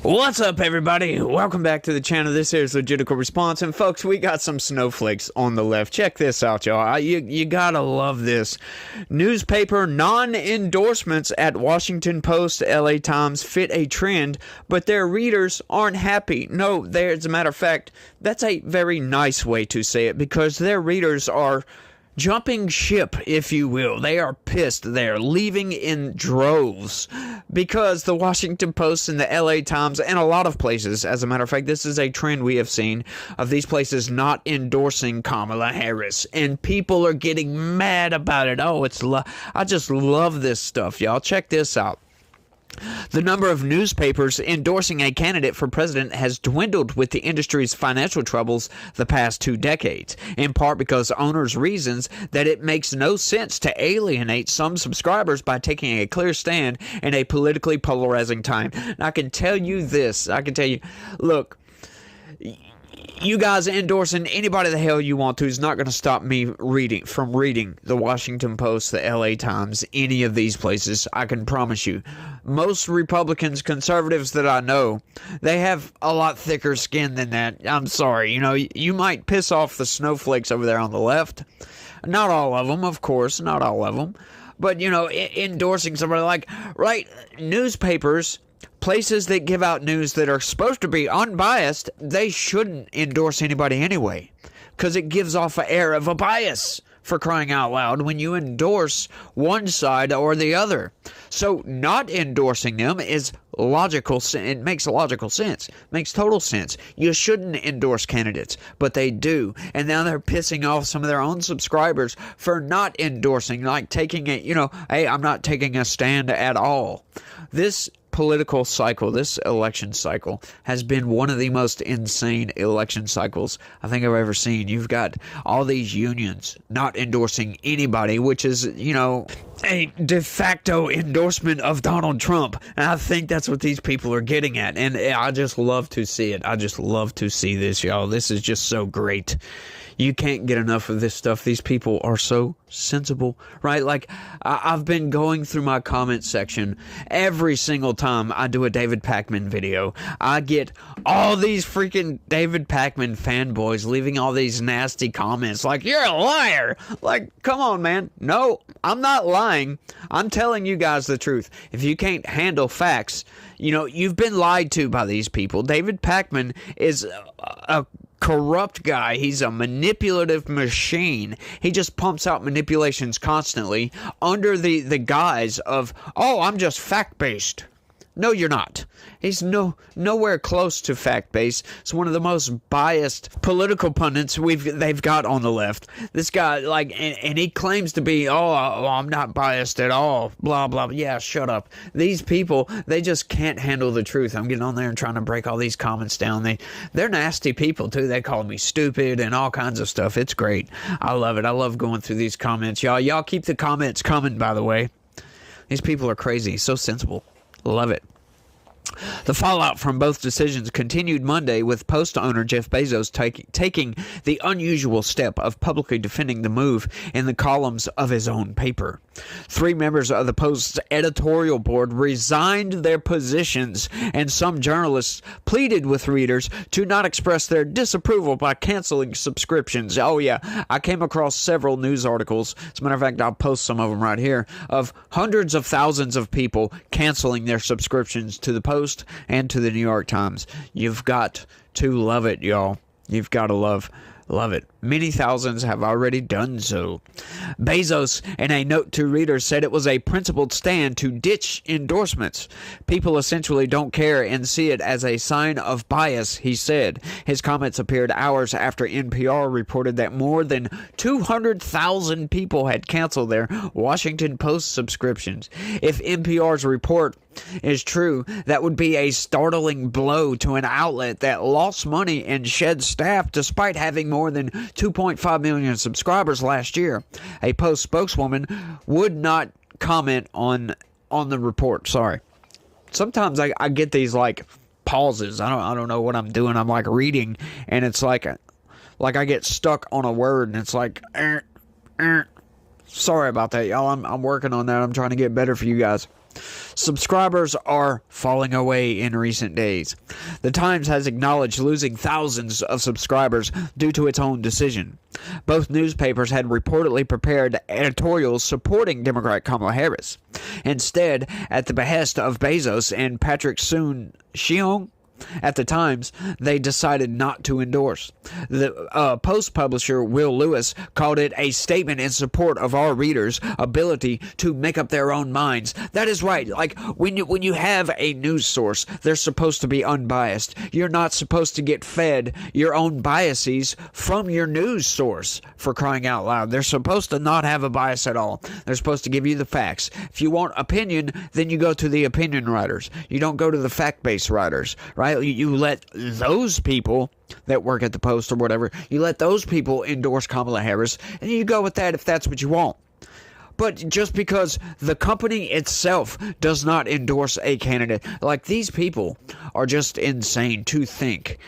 What's up, everybody? Welcome back to the channel. This is Legitical Response, and folks, we got some snowflakes on the left. Check this out, y'all. You gotta love this. Newspaper non-endorsements at Washington Post, LA Times fit a trend, but their readers aren't happy. No, as a matter of fact, that's a very nice way to say it, because their readers are jumping ship, if you will. They are pissed. They are leaving in droves because the Washington Post and the LA Times and a lot of places, as a matter of fact, this is a trend we have seen of these places not endorsing Kamala Harris, and people are getting mad about it. Oh, I just love this stuff, y'all. Check this out. The number of newspapers endorsing a candidate for president has dwindled with the industry's financial troubles the past 2 decades, in part because owners reasons that it makes no sense to alienate some subscribers by taking a clear stand in a politically polarizing time. And I can tell you this, look, you guys endorsing anybody the hell you want to is not going to stop me from reading the Washington Post, the LA Times, any of these places. I can promise you. Most Republicans, conservatives that I know, they have a lot thicker skin than that. I'm sorry. You might piss off the snowflakes over there on the left. Not all of them, of course, not all of them. But, endorsing somebody like, right, newspapers, places that give out news that are supposed to be unbiased, they shouldn't endorse anybody anyway, because it gives off an air of a bias, for crying out loud, when you endorse one side or the other. So not endorsing them is logical. It makes logical sense. Makes total sense. You shouldn't endorse candidates, but they do. And now they're pissing off some of their own subscribers for not endorsing, like taking it, hey, I'm not taking a stand at all. This political cycle, this election cycle, has been one of the most insane election cycles I think I've ever seen. You've got all these unions not endorsing anybody, which is, a de facto endorsement of Donald Trump. And I think that's what these people are getting at. And I just love to see it. I just love to see this, y'all. This is just so great. You can't get enough of this stuff. These people are so sensible, right? Like, I've been going through my comment section every single time I do a David Pakman video. I get all these freaking David Pakman fanboys leaving all these nasty comments like, you're a liar. Like, come on, man. No, I'm not lying. I'm telling you guys the truth. If you can't handle facts, you've been lied to by these people. David Pakman is a corrupt guy. He's a manipulative machine. He just pumps out manipulations constantly under the guise of, oh, I'm just fact-based. No, you're not. He's nowhere close to fact-based. It's one of the most biased political pundits they've got on the left. This guy, and he claims to be, I'm not biased at all, blah, blah. Yeah, shut up. These people, they just can't handle the truth. I'm getting on there and trying to break all these comments down. They're nasty people, too. They call me stupid and all kinds of stuff. It's great. I love it. I love going through these comments. Y'all keep the comments coming, by the way. These people are crazy. So sensible. Love it. The fallout from both decisions continued Monday, with Post owner Jeff Bezos taking the unusual step of publicly defending the move in the columns of his own paper. 3 members of the Post's editorial board resigned their positions, and some journalists pleaded with readers to not express their disapproval by canceling subscriptions. Oh yeah, I came across several news articles, as a matter of fact, I'll post some of them right here, of hundreds of thousands of people canceling their subscriptions to the Post and to the New York Times. You've got to love it, y'all. You've got to love it. Many thousands have already done so. Bezos, in a note to readers, said it was a principled stand to ditch endorsements. People essentially don't care and see it as a sign of bias, he said. His comments appeared hours after NPR reported that more than 200,000 people had canceled their Washington Post subscriptions. If NPR's report is true, that would be a startling blow to an outlet that lost money and shed staff despite having more than 2.5 million subscribers last year. A Post spokeswoman would not comment on the report. Sorry. Sometimes I get these pauses. I don't know what I'm doing. I'm reading, and it's like I get stuck on a word, and it's Sorry about that, y'all. I'm working on that. I'm trying to get better for you guys. Subscribers are falling away in recent days. The Times has acknowledged losing thousands of subscribers due to its own decision. Both newspapers had reportedly prepared editorials supporting Democrat Kamala Harris. Instead, at the behest of Bezos and Patrick Soon-Shiong, at the Times, they decided not to endorse. The Post publisher Will Lewis called it a statement in support of our readers' ability to make up their own minds. That is right. Like when you have a news source, they're supposed to be unbiased. You're not supposed to get fed your own biases from your news source, for crying out loud. They're supposed to not have a bias at all. They're supposed to give you the facts. If you want opinion, then you go to the opinion writers. You don't go to the fact-based writers, right? You let those people that work at the Post or whatever, you let those people endorse Kamala Harris, and you go with that if that's what you want. But just because the company itself does not endorse a candidate, like, these people are just insane to think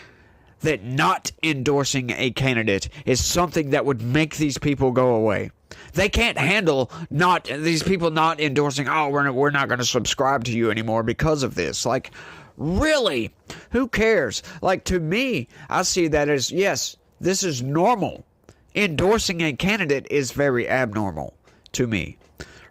that not endorsing a candidate is something that would make these people go away. They can't handle these people not endorsing, oh, we're not going to subscribe to you anymore because of this. Like, really? Who cares? Like, to me, I see that as, yes, this is normal. Endorsing a candidate is very abnormal to me.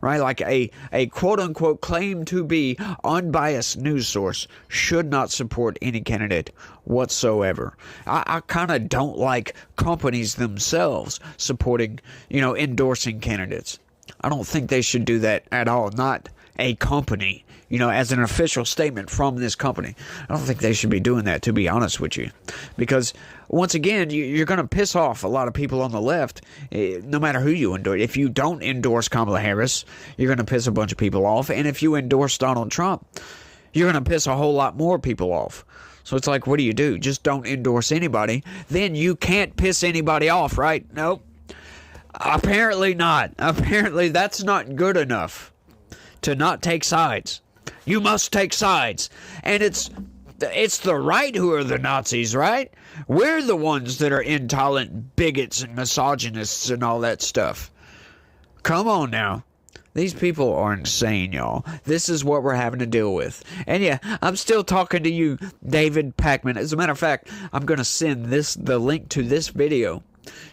Right? Like a quote-unquote claim to be unbiased news source should not support any candidate whatsoever. I kind of don't like companies themselves supporting, endorsing candidates. I don't think they should do that at all. Not a company, as an official statement from this company. I don't think they should be doing that, to be honest with you. Because, once again, you're going to piss off a lot of people on the left, no matter who you endorse. If you don't endorse Kamala Harris, you're going to piss a bunch of people off. And if you endorse Donald Trump, you're going to piss a whole lot more people off. So it's like, what do? Just don't endorse anybody. Then you can't piss anybody off, right? Nope. Apparently not. Apparently that's not good enough to not take sides. You must take sides. And it's the right who are the Nazis, right? We're the ones that are intolerant bigots and misogynists and all that stuff. Come on now. These people are insane, y'all. This is what we're having to deal with. And yeah, I'm still talking to you, David Pakman. As a matter of fact, I'm going to send the link to this video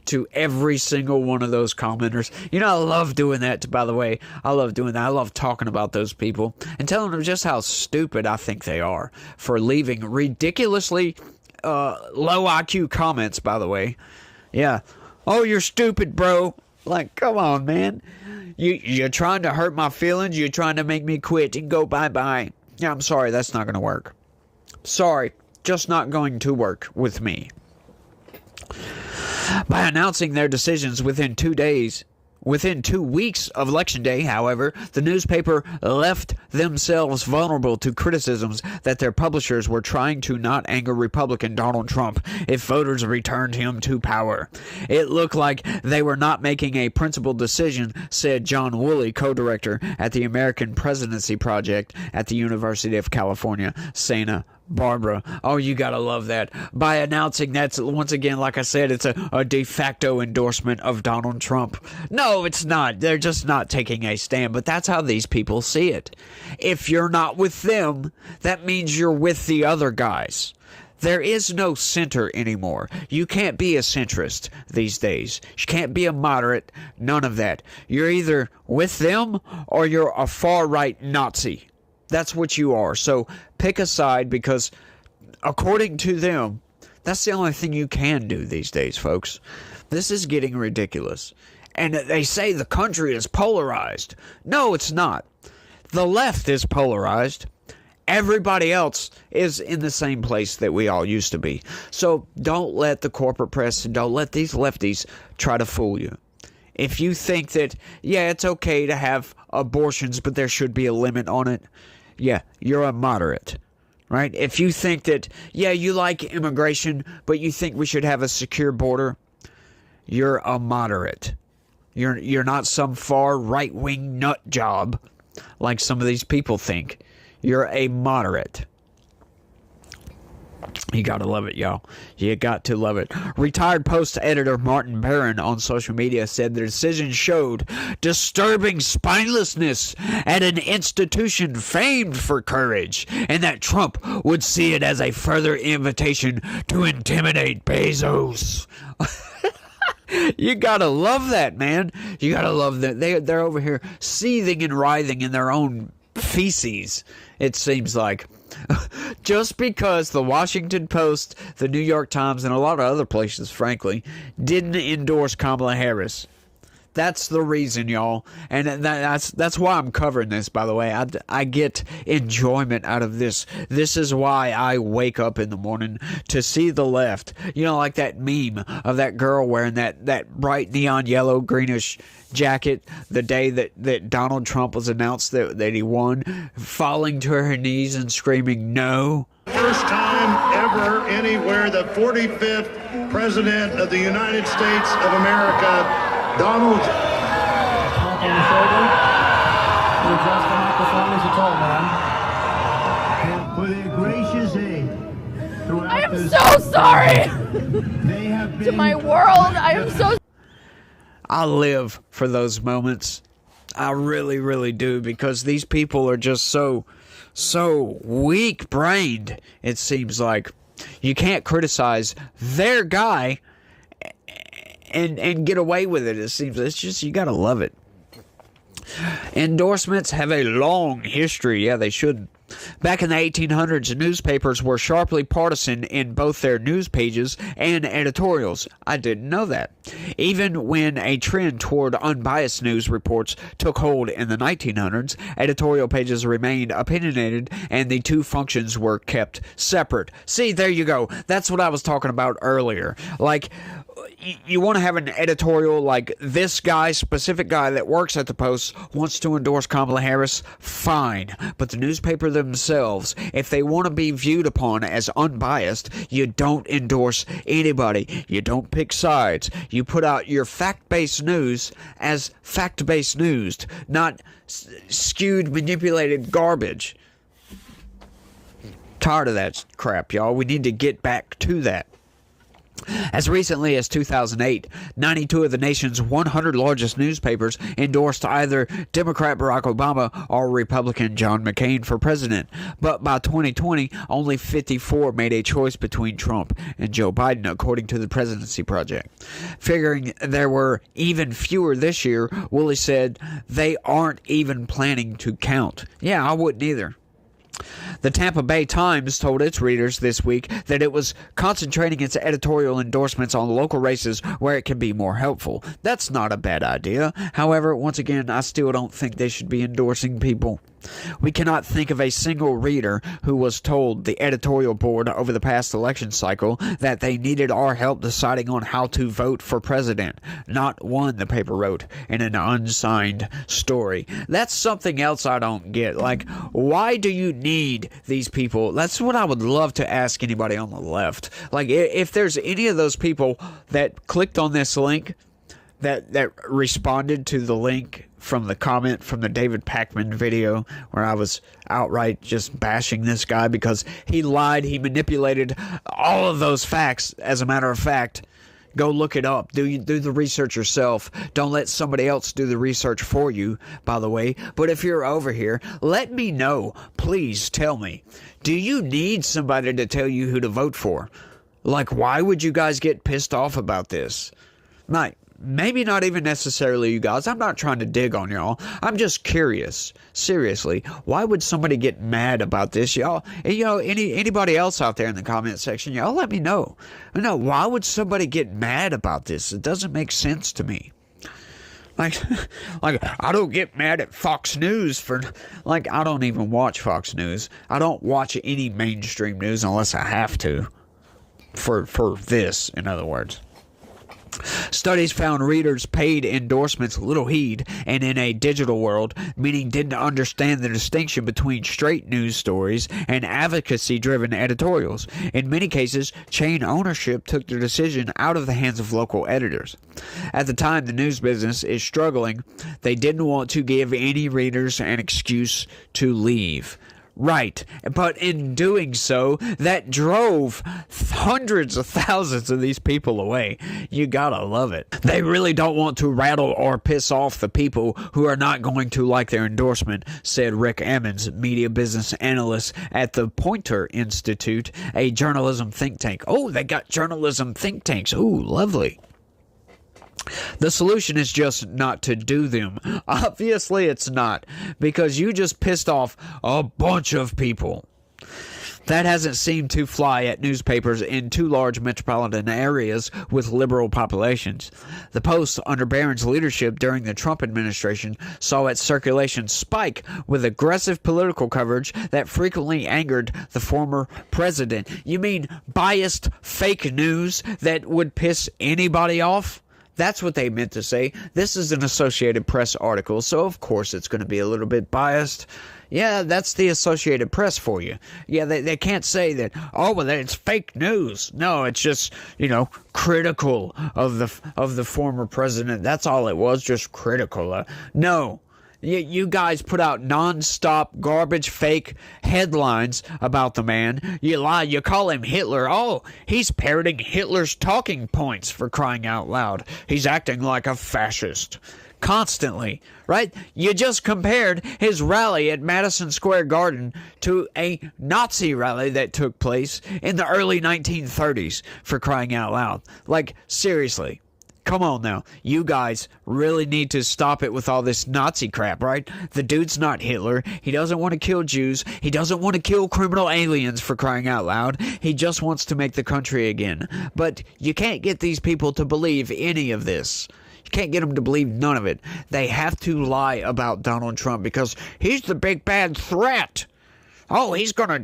to every single one of those commenters. I love doing that, by the way. I love doing that. I love talking about those people and telling them just how stupid I think they are for leaving ridiculously low IQ comments, by the way. Yeah. Oh, you're stupid, bro. Like, come on, man. You're trying to hurt my feelings. You're trying to make me quit and go bye-bye. Yeah, I'm sorry. That's not going to work. Sorry. Just not going to work with me. By announcing their decisions within 2 weeks of Election Day, however, the newspaper left themselves vulnerable to criticisms that their publishers were trying to not anger Republican Donald Trump if voters returned him to power. It looked like they were not making a principled decision, said John Woolley, co-director at the American Presidency Project at the University of California, Santa Barbara. Oh, you gotta love that. By announcing that's, once again, like I said, it's a de facto endorsement of Donald Trump. No, it's not. They're just not taking a stand, but that's how these people see it. If you're not with them, that means you're with the other guys. There is no center anymore. You can't be a centrist these days. You can't be a moderate. None of that. You're either with them or you're a far-right Nazi. That's what you are. So pick a side, because according to them, that's the only thing you can do these days, folks. This is getting ridiculous. And they say the country is polarized. No, it's not. The left is polarized. Everybody else is in the same place that we all used to be. So don't let the corporate press and don't let these lefties try to fool you. If you think that, yeah, it's okay to have abortions, but there should be a limit on it, yeah, you're a moderate, right? If you think that, yeah, you like immigration, but you think we should have a secure border, you're a moderate. You're not some far right-wing nut job like some of these people think. You're a moderate. You gotta love it, y'all. You got to love it. Retired Post editor Martin Barron on social media said the decision showed disturbing spinelessness at an institution famed for courage, and that Trump would see it as a further invitation to intimidate Bezos. You gotta love that, man. You gotta love that. They're over here seething and writhing in their own feces, it seems like. Just because the Washington Post, the New York Times, and a lot of other places, frankly, didn't endorse Kamala Harris. That's the reason, y'all. And that's why I'm covering this, by the way. I get enjoyment out of this. This is why I wake up in the morning to see the left. You know, like that meme of that girl wearing that bright neon yellow greenish jacket the day that Donald Trump was announced that he won, falling to her knees and screaming, "No." First time ever anywhere, the 45th President of the United States of America, Donald. Tap on the shoulder. You adjust the microphone as you told, man. For their gracious aid throughout I am this so sorry they have been to my world. I am so I live for those moments. I really, really do, because these people are just so weak-brained, it seems like. You can't criticize their guy and get away with it, it seems. It's just, you gotta love it. Endorsements have a long history. Yeah, they should. Back in the 1800s, newspapers were sharply partisan in both their news pages and editorials. I didn't know that. Even when a trend toward unbiased news reports took hold in the 1900s, editorial pages remained opinionated and the two functions were kept separate. See, there you go. That's what I was talking about earlier. Like, you want to have an editorial like this guy, specific guy that works at the Post wants to endorse Kamala Harris, fine. But the newspaper themselves, if they want to be viewed upon as unbiased, you don't endorse anybody. You don't pick sides. You put out your fact-based news as fact-based news, not skewed, manipulated garbage. Tired of that crap, y'all. We need to get back to that. As recently as 2008, 92 of the nation's 100 largest newspapers endorsed either Democrat Barack Obama or Republican John McCain for president. But by 2020, only 54 made a choice between Trump and Joe Biden, according to the Presidency Project. Figuring there were even fewer this year, Woolley said they aren't even planning to count. Yeah, I wouldn't either. The Tampa Bay Times told its readers this week that it was concentrating its editorial endorsements on local races where it can be more helpful. That's not a bad idea. However, once again, I still don't think they should be endorsing people. We cannot think of a single reader who was told the editorial board over the past election cycle that they needed our help deciding on how to vote for president. Not one, the paper wrote in an unsigned story. That's something else I don't get. Like, why do you need these people? That's what I would love to ask anybody on the left. Like, if there's any of those people that clicked on this link, that responded to the link from the comment from the David Pakman video where I was outright just bashing this guy because he lied, he manipulated all of those facts. As a matter of fact, go look it up. Do the research yourself. Don't let somebody else do the research for you, by the way. But if you're over here, let me know. Please tell me. Do you need somebody to tell you who to vote for? Like, why would you guys get pissed off about this? Maybe not even necessarily you guys. I'm not trying to dig on y'all. I'm just curious. Seriously, why would somebody get mad about this, y'all? And, anybody else out there in the comment section, y'all let me know. No, why would somebody get mad about this? It doesn't make sense to me. Like I don't get mad at Fox News for, I don't even watch Fox News. I don't watch any mainstream news unless I have to. For this, in other words. Studies found readers paid endorsements little heed and in a digital world, meaning didn't understand the distinction between straight news stories and advocacy-driven editorials. In many cases, chain ownership took the decision out of the hands of local editors. At the time the news business is struggling, they didn't want to give any readers an excuse to leave. Right, but in doing so, that drove hundreds of thousands of these people away. You gotta love it. They really don't want to rattle or piss off the people who are not going to like their endorsement, said Rick Ammons, media business analyst at the Poynter Institute, a journalism think tank. Oh, they got journalism think tanks. Ooh, lovely. The solution is just not to do them. Obviously it's not, because you just pissed off a bunch of people. That hasn't seemed to fly at newspapers in two large metropolitan areas with liberal populations. The Post, under Barron's leadership during the Trump administration, saw its circulation spike with aggressive political coverage that frequently angered the former president. You mean biased fake news that would piss anybody off? That's what they meant to say. This is an Associated Press article, so of course it's going to be a little bit biased. Yeah, that's the Associated Press for you. Yeah, they can't say that, oh, well, it's fake news. No, it's just, critical of the former president. That's all it was, just critical. No. You guys put out non-stop garbage fake headlines about the man. You lie. You call him Hitler. Oh, he's parroting Hitler's talking points, for crying out loud. He's acting like a fascist. Constantly, right? You just compared his rally at Madison Square Garden to a Nazi rally that took place in the early 1930s, for crying out loud. Like, seriously. Come on now. You guys really need to stop it with all this Nazi crap, right? The dude's not Hitler. He doesn't want to kill Jews. He doesn't want to kill criminal aliens, for crying out loud. He just wants to make the country again. But you can't get these people to believe any of this. You can't get them to believe none of it. They have to lie about Donald Trump because he's the big bad threat. Oh, he's gonna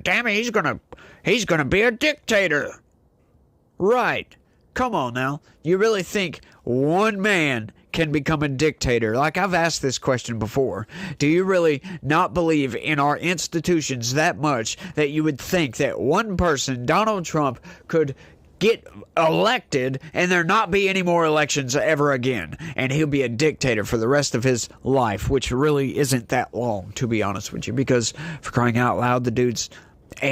be a dictator. Right. Come on now. You really think one man can become a dictator? Like, I've asked this question before. Do you really not believe in our institutions that much that you would think that one person, Donald Trump, could get elected and there not be any more elections ever again, and he'll be a dictator for the rest of his life, which really isn't that long, to be honest with you, because, for crying out loud, the dude's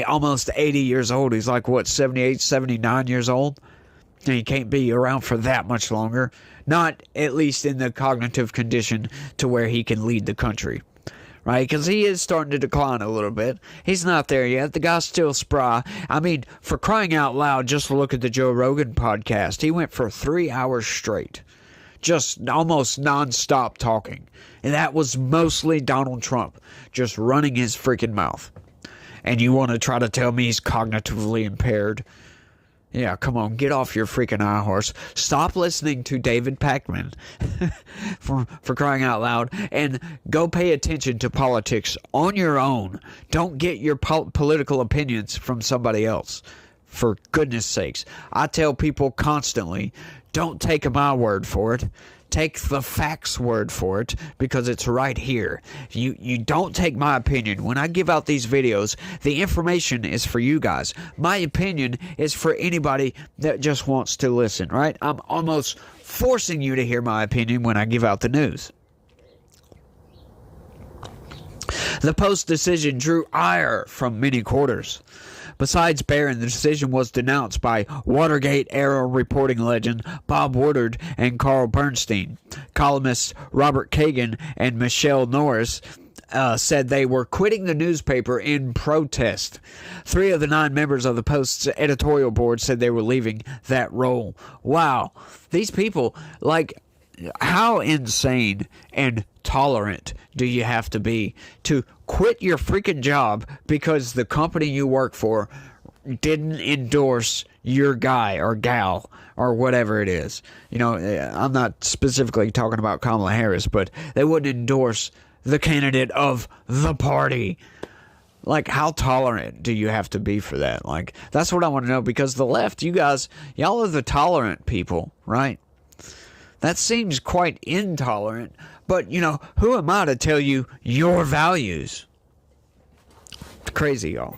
almost 80 years old. He's like, what, 78, 79 years old? And he can't be around for that much longer. Not at least in the cognitive condition to where he can lead the country. Right? Because he is starting to decline a little bit. He's not there yet. The guy's still spry. I mean, for crying out loud, just look at the Joe Rogan podcast. He went for 3 hours straight. Just almost nonstop talking. And that was mostly Donald Trump just running his freaking mouth. And you want to try to tell me he's cognitively impaired? Yeah, come on, get off your freaking high horse. Stop listening to David Pakman, for crying out loud, and go pay attention to politics on your own. Don't get your political opinions from somebody else, for goodness sakes. I tell people constantly, don't take my word for it. Take the facts word for it, because it's right here. You don't take my opinion. When I give out these videos, the information is for you guys. My opinion is for anybody that just wants to listen, right? I'm almost forcing you to hear my opinion when I give out the news. The Post decision drew ire from many quarters. Besides Barron, the decision was denounced by Watergate-era reporting legend Bob Woodward and Carl Bernstein. Columnists Robert Kagan and Michelle Norris said they were quitting the newspaper in protest. 3 of the 9 members of the Post's editorial board said they were leaving that role. Wow. These people, like, how insane and tolerant do you have to be to quit your freaking job because the company you work for didn't endorse your guy or gal or whatever it is? I'm not specifically talking about Kamala Harris, but they wouldn't endorse the candidate of the party. Like, how tolerant do you have to be for that? Like, that's what I want to know, because the left, y'all are the tolerant people, right? That seems quite intolerant, but, who am I to tell you your values? It's crazy, y'all.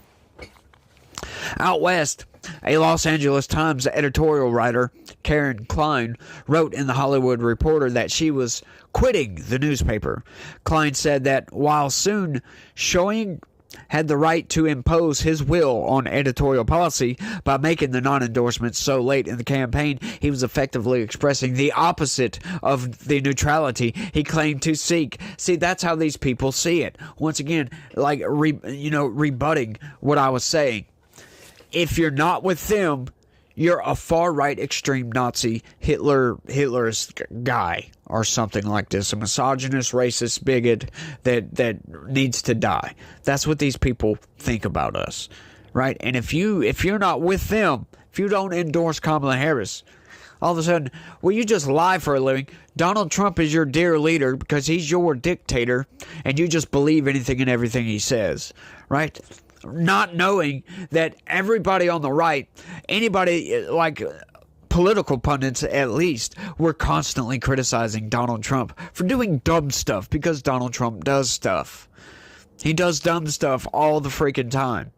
Out west, a Los Angeles Times editorial writer, Karen Klein, wrote in The Hollywood Reporter that she was quitting the newspaper. Klein said that while soon showing had the right to impose his will on editorial policy by making the non-endorsement so late in the campaign. He was effectively expressing the opposite of the neutrality he claimed to seek. See, that's how these people see it. Once again, like, rebutting what I was saying. If you're not with them, you're a far-right extreme Nazi, Hitler's guy, or something like this. A misogynist, racist bigot that needs to die. That's what these people think about us, right? And if you're not with them, if you don't endorse Kamala Harris, all of a sudden, well, you just lie for a living. Donald Trump is your dear leader because he's your dictator, and you just believe anything and everything he says, right? Not knowing that everybody on the right, anybody like political pundits at least, were constantly criticizing Donald Trump for doing dumb stuff, because Donald Trump does stuff. He does dumb stuff all the freaking time,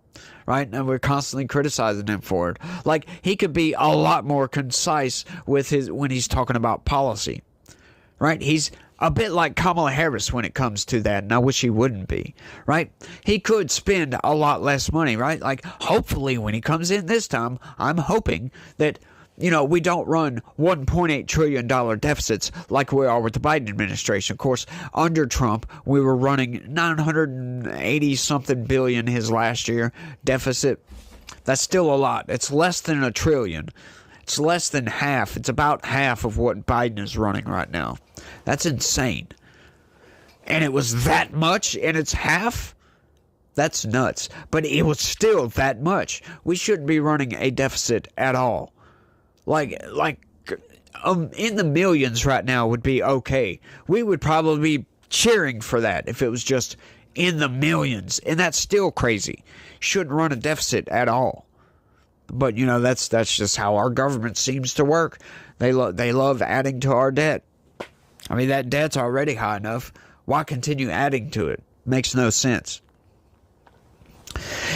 right? And we're constantly criticizing him for it. Like, he could be a lot more concise with when he's talking about policy, right? He's a bit like Kamala Harris when it comes to that, and I wish he wouldn't be, right? He could spend a lot less money, right? Like, hopefully when he comes in this time, I'm hoping that, we don't run $1.8 trillion deficits like we are with the Biden administration. Of course, under Trump, we were running 980-something billion his last year deficit. That's still a lot. It's less than $1 trillion. It's less than half. It's about half of what Biden is running right now. That's insane. And it was that much, and it's half? That's nuts. But it was still that much. We shouldn't be running a deficit at all. Like in the millions right now would be okay. We would probably be cheering for that if it was just in the millions. And that's still crazy. Shouldn't run a deficit at all. But, that's just how our government seems to work. They love adding to our debt. I mean, that debt's already high enough. Why continue adding to it? Makes no sense.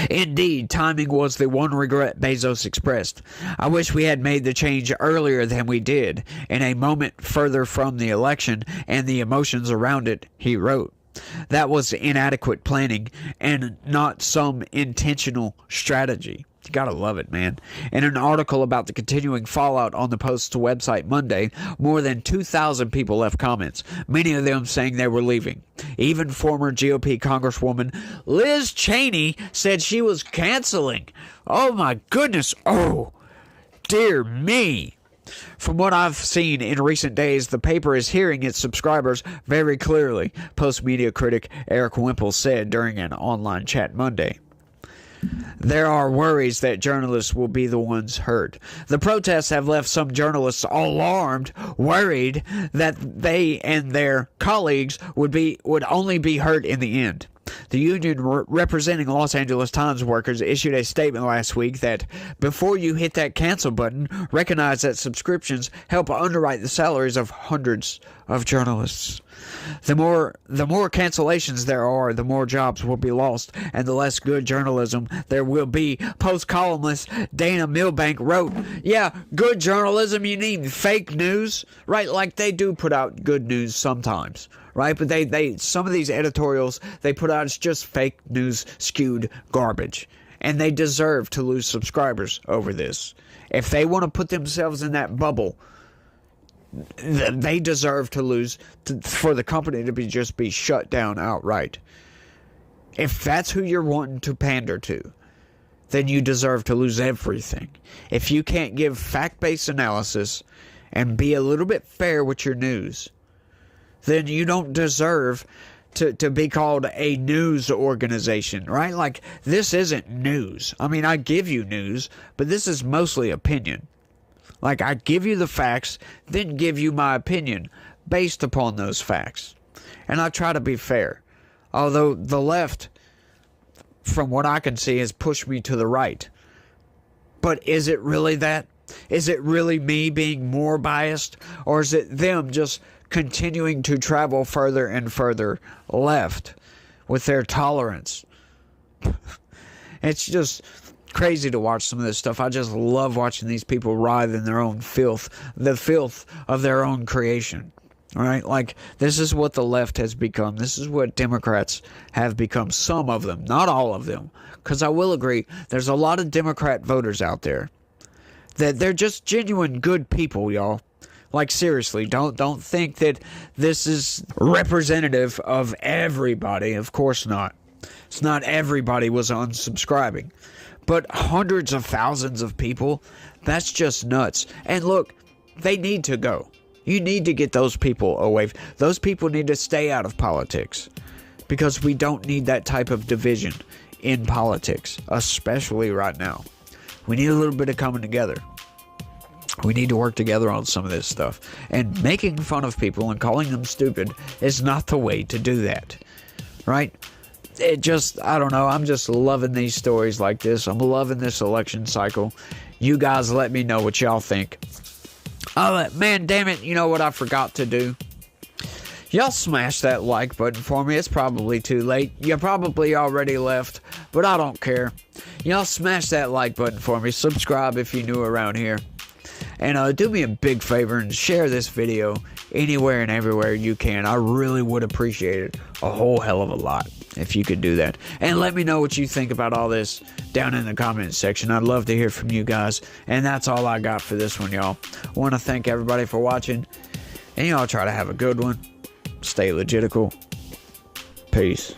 Indeed, timing was the one regret Bezos expressed. I wish we had made the change earlier than we did, in a moment further from the election and the emotions around it, he wrote. That was inadequate planning and not some intentional strategy. You gotta love it, man. In an article about the continuing fallout on the Post's website Monday, more than 2,000 people left comments, many of them saying they were leaving. Even former GOP Congresswoman Liz Cheney said she was canceling. Oh my goodness. Oh, dear me. From what I've seen in recent days, the paper is hearing its subscribers very clearly, Post media critic Eric Wimple said during an online chat Monday. There are worries that journalists will be the ones hurt. The protests have left some journalists alarmed, worried that they and their colleagues would only be hurt in the end. The union representing Los Angeles Times workers issued a statement last week that before you hit that cancel button, recognize that subscriptions help underwrite the salaries of hundreds of journalists. The more cancellations there are, the more jobs will be lost, and the less good journalism there will be. Post columnist Dana Milbank wrote, yeah, good journalism, you need fake news, right? Like, they do put out good news sometimes, right? But they some of these editorials they put out is just fake news, skewed garbage. And they deserve to lose subscribers over this. If they want to put themselves in that bubble, they deserve to lose, for the company to be shut down outright. If that's who you're wanting to pander to, then you deserve to lose everything. If you can't give fact-based analysis and be a little bit fair with your news, then you don't deserve to be called a news organization, right? Like, this isn't news. I mean, I give you news, but this is mostly opinion. Like, I give you the facts, then give you my opinion based upon those facts. And I try to be fair. Although the left, from what I can see, has pushed me to the right. But is it really that? Is it really me being more biased? Or is it them just continuing to travel further and further left with their tolerance? It's just crazy to watch some of this stuff. I just love watching these people writhe in their own filth, the filth of their own creation. All right, like, this is what the left has become. This is what Democrats have become. Some of them, not all of them. Because I will agree, there's a lot of Democrat voters out there that they're just genuine good people, y'all. Like, seriously, don't think that this is representative of everybody. Of course not. It's not everybody was unsubscribing. But hundreds of thousands of people, that's just nuts. And look, they need to go. You need to get those people away. Those people need to stay out of politics. Because we don't need that type of division in politics. Especially right now. We need a little bit of coming together. We need to work together on some of this stuff. And making fun of people and calling them stupid is not the way to do that. Right? It just, I don't know. I'm just loving these stories like this. I'm loving this election cycle. You guys let me know what y'all think. Oh, man, damn it. You know what I forgot to do? Y'all smash that like button for me. It's probably too late. You probably already left, but I don't care. Y'all smash that like button for me. Subscribe if you're new around here. And do me a big favor and share this video anywhere and everywhere you can. I really would appreciate it a whole hell of a lot if you could do that. And let me know what you think about all this down in the comments section. I'd love to hear from you guys. And that's all I got for this one, y'all. I want to thank everybody for watching. And y'all try to have a good one. Stay legitical. Peace.